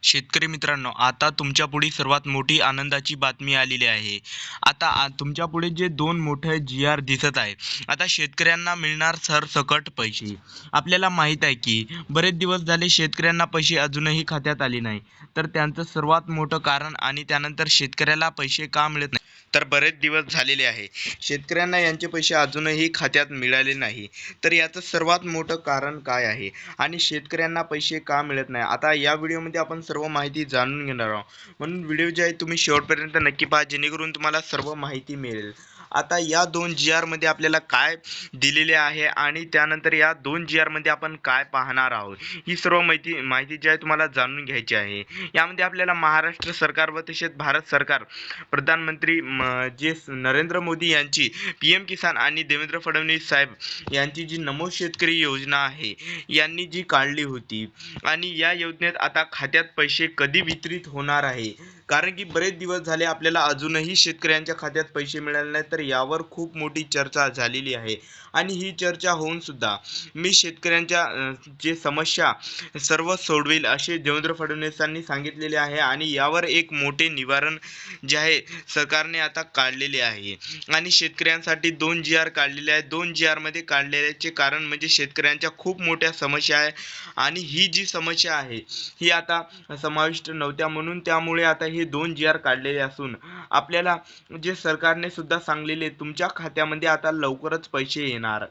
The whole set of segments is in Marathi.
शेतकरी मित्रांनो, आता तुमच्यापुढे सर्वात मोठी आनंदाची बातमी आलेली आहे. आता तुमच्यापुढे जे 2 मोठे जी-आर दिसत आहे. आता शेतकऱ्यांना मिळणार सरसकट पैसे. आपल्याला माहीत आहे की बरेच दिवस झाले शेतकऱ्यांना पैसे अजूनही खात्यात आले नाही. तर त्यांचं सर्वात मोठं कारण आणि त्यानंतर शेतकऱ्याला पैसे का मिळत नाही? तर बरेच दिवस झालेले आहे. शेतकऱ्यांना यांचे पैसे अजूनही खात्यात मिळाले नाही. तर याचं सर्वात मोठं कारण काय आहे? आणि शेतकऱ्यांना पैसे का मिळत नाही? आता या व्हिडिओमध्ये आपण सर्व माहिती जाणून घेणार आहोत. म्हणून व्हिडिओ जे आहे तुम्ही शेवटपर्यंत नक्की पहा, जेणेकरून तुम्हाला सर्व माहिती मिळेल. आता या 2 जी-आर मध्ये आपल्याला काय दिलेले आहे आणि त्यानंतर या 2 जी-आर मध्ये आपण काय पाहणार आहोत, ही सर्व माहिती माहिती जी आहे तुम्हाला जाणून घ्यायची आहे. यामध्ये आपल्याला महाराष्ट्र सरकार व तसेच भारत सरकार प्रधानमंत्री जे नरेंद्र मोदी यांची PM किसान आणि देवेंद्र फडणवीस साहेब यांची जी नमो शेतकरी योजना आहे, यांनी जी काढली होती आणि या योजनेत आता खात्यात पैसे कधी वितरित होणार आहे? कारण की बरेच दिवस झाले आपल्याला अजूनही शेतकऱ्यांच्या खात्यात पैसे मिळाले नाही. तर यावर खूप मोठी चर्चा झालेली आहे आणि ही चर्चा होऊन सुद्धा मी शेतकऱ्यांच्या जे समस्या सर्व सोडवेल असे देवेंद्र फडणवीसांनी सांगितलेले आहे आणि यावर एक मोठे निवारण जे आहे सरकारने आता काढलेले आहे. आणि शेतकऱ्यांसाठी 2 जी-आर काढलेले आहेत. 2 जी-आर मध्ये काढलेल्याचे कारण म्हणजे शेतकऱ्यांच्या खूप मोठ्या समस्या आहे आणि ही जी समस्या आहे ही आता समाविष्ट नव्हत्या, म्हणून त्यामुळे आता हे 2 जी-आर काढलेले असून आपल्याला जे सरकारने सुद्धा सांगलेले तुमच्या खात्यामध्ये आता लवकरच पैसे येणार.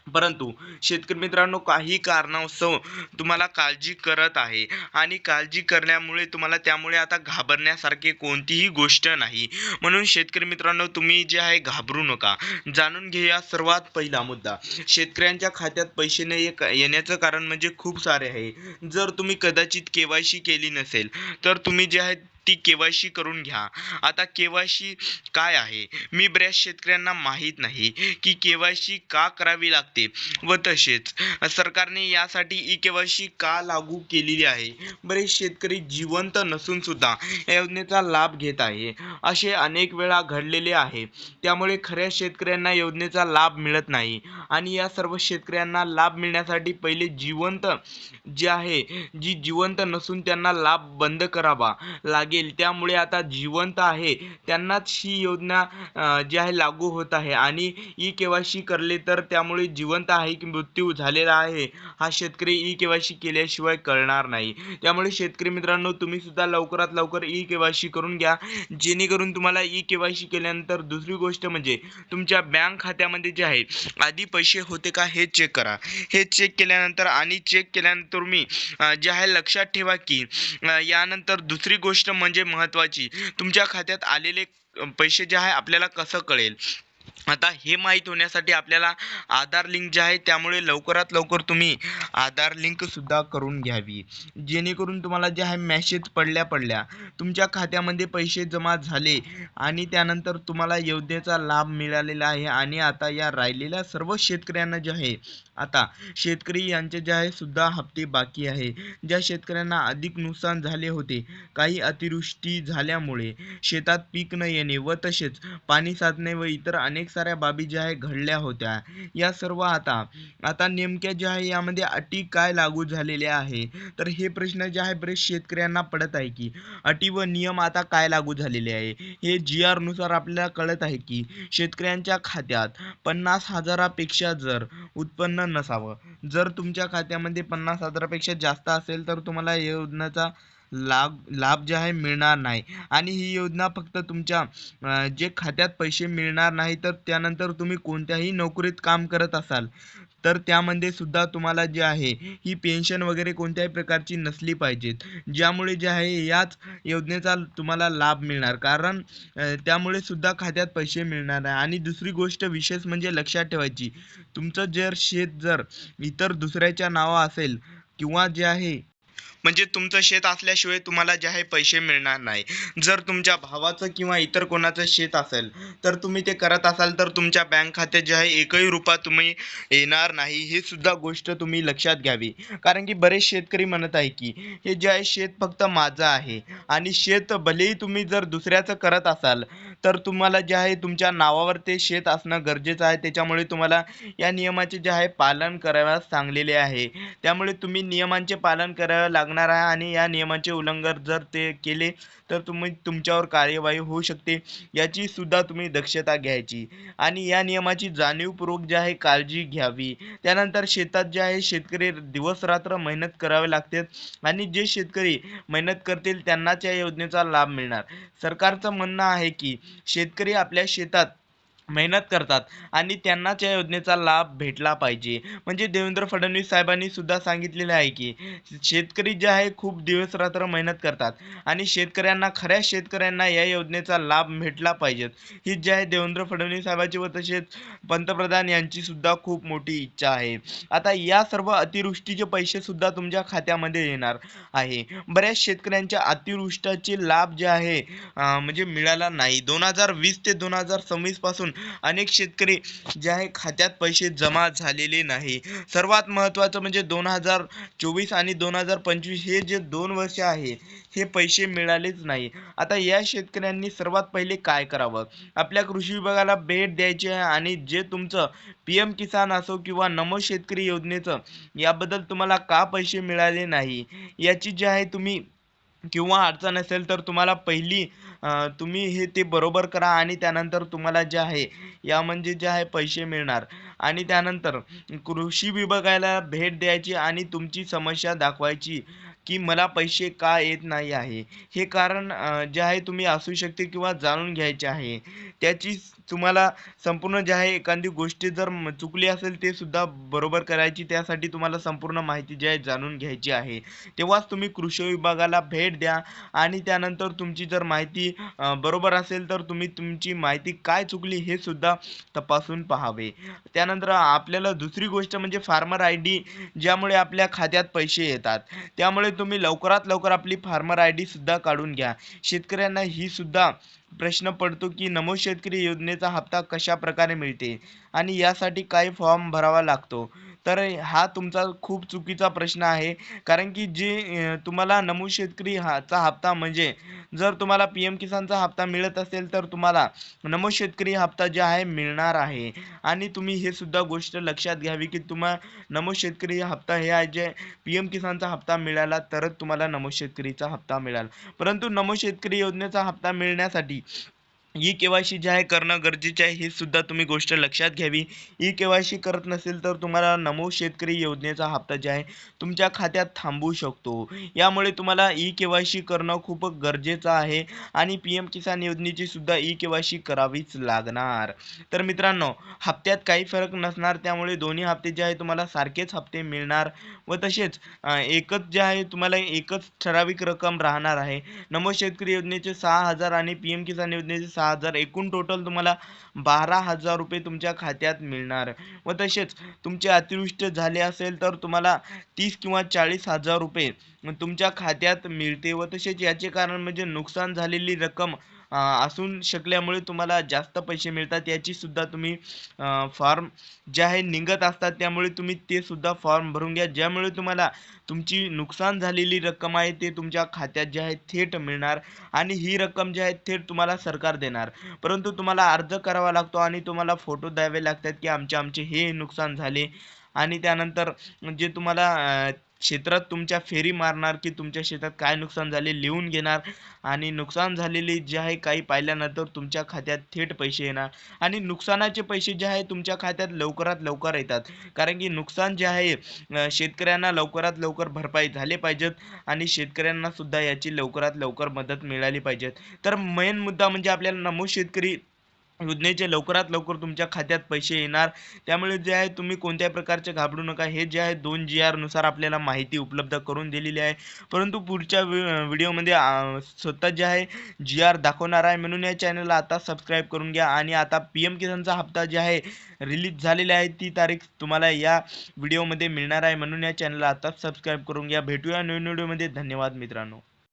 परंतु शेतकरी मित्रांनो, काही कारणास्तव तुम्हाला काळजी करत आहे आणि काळजी करण्यामुळे तुम्हाला त्यामुळे आता घाबरण्यासारखी कोणतीही गोष्ट नाही. म्हणून शेतकरी मित्रांनो, तुम्ही जे आहे घाबरू नका. जाणून घेऊया सर्वात पहिला मुद्दा. शेतकऱ्यांच्या खात्यात पैसे न येण्याचं कारण म्हणजे खूप सारे आहे. जर तुम्ही कदाचित KYC केली नसेल तर तुम्ही जे आहे ती KYC करून घ्या. आता KYC काय आहे? मी बऱ्याच शेतकऱ्यांना माहीत नाही की KYC का करावी लागते व तसेच सरकारने यासाठी E-KYC का लागू केलेली आहे. बरेच शेतकरी जिवंत नसून सुद्धा या योजनेचा लाभ घेत आहे, असे अनेक वेळा घडलेले आहे. त्यामुळे खऱ्या शेतकऱ्यांना योजनेचा लाभ मिळत नाही आणि या सर्व शेतकऱ्यांना लाभ मिळण्यासाठी पहिले जिवंत जे आहे, जी जिवंत नसून त्यांना लाभ बंद करावा लागेल. त्यामुळे आता जिवंत आहे त्यांनाच ही योजना जी आहे लागू होत आहे आणि E-KYC करले तर त्यामुळे जिवंत आहे की मृत्यू झालेला आहे हा शेतकरी E-KYC केल्याशिवाय कळणार नाही. त्यामुळे शेतकरी मित्रांनो, तुम्ही सुद्धा लवकरात लवकर E-KYC करून घ्या, जेणेकरून तुम्हाला E-KYC केल्यानंतर दुसरी गोष्ट म्हणजे तुमच्या बँक खात्यामध्ये जे आहे आधी पैसे होते का हे चेक करा. हे चेक केल्यानंतर आणि चेक केल्यानंतर मी जे आहे लक्षात ठेवा की यानंतर दुसरी गोष्ट म्हणजे महत्त्वाची, तुमच्या खात्यात आलेले पैसे जे आहे आपल्याला कसं कळेल? आता हे माहीत होण्यासाठी आपल्याला आधार लिंक जे आहे, त्यामुळे लवकरात लवकर तुम्ही आधार लिंक सुद्धा करून घ्यावी, जेणेकरून तुम्हाला जे आहे मेसेज पडल्या पडल्या तुमच्या खात्यामध्ये पैसे जमा झाले आणि त्यानंतर तुम्हाला योजनेचा लाभ मिळालेला आहे. आणि आता या राहिलेल्या सर्व शेतकऱ्यांना जे आहे, आता शेतकरी यांचे जे आहे सुद्धा हप्ते बाकी आहे. ज्या शेतकऱ्यांना अधिक नुकसान झाले होते, काही अतिवृष्टी झाल्यामुळे शेतात पीक न येणे व तसेच पाणी साचणे व इतर अनेक साऱ्या बाबी ज्या आहे घडल्या होत्या, या सर्व आता आता नेमक्या ज्या आहे यामध्ये अटी काय लागू झालेल्या आहे, तर हे प्रश्न जे आहे बरेच शेतकऱ्यांना पडत आहे की अटी व नियम आता काय लागू झालेले आहे. हे GR नुसार आपल्याला कळत आहे की शेतकऱ्यांच्या खात्यात 50,000पेक्षा जर उत्पन्न नसावं, जर तुमच्या खात्यामध्ये 50,000पेक्षा जास्त असेल तर तुम्हाला या योजनेचा लाभ जे आहे मिळणार नाही. आणि ही योजना फक्त तुमच्या जे खात्यात पैसे मिळणार नाही, तर त्यानंतर तुम्ही कोणत्याही नोकरीत काम करत असाल तर त्यामध्ये सुद्धा तुम्हाला जे आहे ही पेन्शन वगैरे कोणत्याही प्रकारची नसली पाहिजेत, ज्यामुळे जे आहे याच योजनेचा तुम्हाला लाभ मिळणार. कारण त्यामुळे सुद्धा खात्यात पैसे मिळणार आहे. आणि दुसरी गोष्ट विशेष म्हणजे लक्षात ठेवायची, तुमचं जर शेत जर इतर दुसऱ्याच्या नावा असेल किंवा जे आहे म्हणजे तुमचं शेत असल्याशिवाय तुम्हाला जे आहे पैसे मिळणार नाही. जर तुमच्या भावाचं किंवा इतर कोणाचं शेत असेल तर तुम्ही ते करत असाल तर तुमच्या बँक खात्यात जे आहे एकही रुपया तुम्ही येणार नाही. हे सुद्धा गोष्ट तुम्ही लक्षात घ्यावी. कारण की बरेच शेतकरी म्हणत आहे की हे जे आहे शेत फक्त माझं आहे आणि शेत भलेही तुम्ही जर दुसऱ्याचं करत असाल तर तुम्हाला जे आहे तुमच्या नावावर ते शेत असणं गरजेचं आहे. त्याच्यामुळे तुम्हाला या नियमाचे जे आहे पालन करावयास सांगलेले आहे. त्यामुळे तुम्ही नियमांचे पालन करावे लागणार आहे आणि या नियमाचे उल्लंघन जर ते केले तर तुमच्यावर कार्यवाही होऊ शकते, याची सुद्धा तुम्ही दक्षता घ्यायची आणि या नियमाची जाणीवपूर्वक जे आहे काळजी घ्यावी. त्यानंतर शेतात जे आहे शेतकरी दिवस रात्र मेहनत करावे लागते आणि जे शेतकरी मेहनत करतील त्यांनाच या योजनेचा लाभ मिळणार. सरकारचं म्हणणं आहे की शेतकरी आपल्या शेतात मेहनत करतात आणि त्यांनाच या योजनेचा लाभ भेटला पाहिजे. म्हणजे देवेंद्र फडणवीस साहेबांनी सुद्धा सांगितलेले आहे की शेतकरी जे आहे खूप दिवस रात्र मेहनत करतात आणि शेतकऱ्यांना, खऱ्या शेतकऱ्यांना या योजनेचा लाभ भेटला पाहिजे. ही जी आहे देवेंद्र फडणवीस साहेबांची व तसेच पंतप्रधान यांची सुद्धा खूप मोठी इच्छा आहे. आता या सर्व अतिवृष्टीचे पैसे सुद्धा तुमच्या खात्यामध्ये येणार आहे. बऱ्याच शेतकऱ्यांच्या अतिवृष्टीचे लाभ जे आहे म्हणजे मिळाला नाही. 2020 ते 2026 पासून अनेक शेतकरी जे आहे खात्यात पैसे जमा झालेले नाही. सर्वात महत्त्वाचं म्हणजे 2024 आणि 2025 हे जे 2 वर्ष आहे हे पैसे मिळालेच नाही. आता या शेतकऱ्यांनी सर्वात पहिले काय करावं? आपल्या कृषी विभागाला भेट द्यायची आहे आणि जे तुमचं PM किसान असो किंवा नमो शेतकरी योजनेचं याबद्दल तुम्हाला का पैसे मिळाले नाही याची जी आहे तुम्ही किंवा अडचण असेल तर तुम्हाला पहिली तुम्ही हे ते बरोबर करा आणि त्यानंतर तुम्हाला जे आहे या म्हणजे जे आहे पैसे मिळणार आणि त्यानंतर कृषी विभागाला भेट द्यायची आणि तुमची समस्या दाखवायची की मला पैसे का येत नाही आहे. हे कारण जे आहे तुम्ही असू शकते किंवा जाणून घ्यायचे आहे. त्याची तुम्हाला संपूर्ण जे आहे एखादी गोष्ट जर चुकली असेल ते सुद्धा बरोबर करायची. त्यासाठी तुम्हाला संपूर्ण माहिती जी आहे जाणून घ्यायची आहे. तेव्हाच तुम्ही कृषी विभागाला भेट द्या आणि त्यानंतर तुमची जर माहिती बरोबर असेल तर तुम्ही तुमची माहिती काय चुकली हे सुद्धा तपासून पाहावे. त्यानंतर आपल्याला दुसरी गोष्ट म्हणजे फार्मर ID ज्यामुळे आपल्या खात्यात पैसे येतात. त्यामुळे तुम्ही लवकरात लवकर आपली फार्मर ID सुद्धा काढून घ्या. शेतकऱ्यांना ही सुद्धा प्रश्न पडतो की नमो शेतकरी योजनेचा हप्ता कशा प्रकारे मिळते आणि यासाठी काय फॉर्म भरावा लागतो. तर हा तुमचा खूप चुकीचा प्रश्न आहे. कारण की जे तुम्हाला नमो शेतकरी चा हप्ता म्हणजे जर तुम्हाला PM किसानचा हप्ता मिळत असेल तर तुम्हाला नमो शेतकरी हप्ता जे आहे मिळणार आहे आणि तुम्ही हे सुद्धा गोष्ट लक्षात घ्यावी की नमो शेतकरी हप्ता हे आहे जे PM किसानचा हप्ता मिळाला तरच तुम्हाला नमो शेतकरीचा हप्ता मिळाला. परंतु नमो शेतकरी योजनेचा हप्ता मिळण्यासाठी ई-KYC जे आहे करणं गरजेचे आहे हे सुद्धा तुम्ही गोष्ट लक्षात घ्यावी. ई-KYC करत नसेल तर तुम्हाला नमो शेतकरी योजनेचा हप्ता जे आहे तुमच्या खात्यात थांबू शकतो. यामुळे तुम्हाला ई-KYC करणं खूप गरजेचं आहे आणि PM किसान योजनेची सुद्धा ई-KYC करावीच लागणार. तर मित्रांनो, हप्त्यात काही फरक नसणार, त्यामुळे दोन्ही हप्ते जे आहे तुम्हाला सारखेच हप्ते मिळणार व तसेच एकच जे आहे तुम्हाला एकच ठराविक रक्कम राहणार आहे. नमो शेतकरी योजनेचे 6,000 आणि PM किसान योजनेचे 6,000 एकूण टोटल तुम्हाला 12,000 रुपये तुमच्या खात्यात मिळणार व तसेच तुमचे अतिवृष्टी झाले असेल तर तुम्हाला 30 किंवा 40,000 रुपये तुमच्या खात्यात मिळते व तसेच याचे कारण म्हणजे नुकसान झालेली रक्कम असून शकल्यामुळे तुम्हाला जास्त पैसे मिळतात. याची सुद्धा तुम्ही फॉर्म जे आहे निघत असतात, त्यामुळे तुम्ही ते सुद्धा फॉर्म भरून घ्या, ज्यामुळे तुम्हाला तुमची नुकसान झालेली रक्कम आहे ते तुमच्या खात्यात जे आहे थेट मिळणार आणि ही रक्कम जी आहे थेट तुम्हाला सरकार देणार. परंतु तुम्हाला अर्ज करावा लागतो आणि तुम्हाला फोटो द्यावे लागतात की आमचे हे नुकसान झाले आणि त्यानंतर जे तुम्हाला क्षेत्रात तुमच्या फेरी मारणार की तुमच्या शेतात काय नुकसान झाले लिहून घेणार आणि नुकसान झालेले जे आहे काही पाहिल्यानंतर तुमच्या खात्यात थेट पैसे येणार आणि नुकसानाचे पैसे जे आहे तुमच्या खात्यात लवकरात लवकर येतात. कारण की नुकसान जे आहे शेतकऱ्यांना लवकरात लवकर भरपाई झाले पाहिजेत आणि शेतकऱ्यांना सुद्धा याची लवकरात लवकर मदत मिळाली पाहिजे. तर मेन मुद्दा म्हणजे आपल्याला नमो शेतकरी योजनेचे लवकरात लवकर तुमच्या खात्यात पैसे येणार. त्यामुळे जे आहे तुम्ही कोणत्याही प्रकारचे घाबरू नका. हे जे आहे 2 GR नुसार आपल्याला माहिती उपलब्ध करून दिलेली आहे. परंतु पुढच्या व्हिडिओमध्ये स्वतः जे आहे GR दाखवणार आहे, म्हणून या चॅनलला आता सबस्क्राईब करून घ्या आणि आता PM किसानचा हप्ता जे आहे रिलीज झालेला आहे, ती तारीख तुम्हाला या व्हिडिओमध्ये मिळणार आहे, म्हणून या चॅनलला आता सबस्क्राईब करून घ्या. भेटूया नवीन व्हिडिओमध्ये. धन्यवाद मित्रांनो.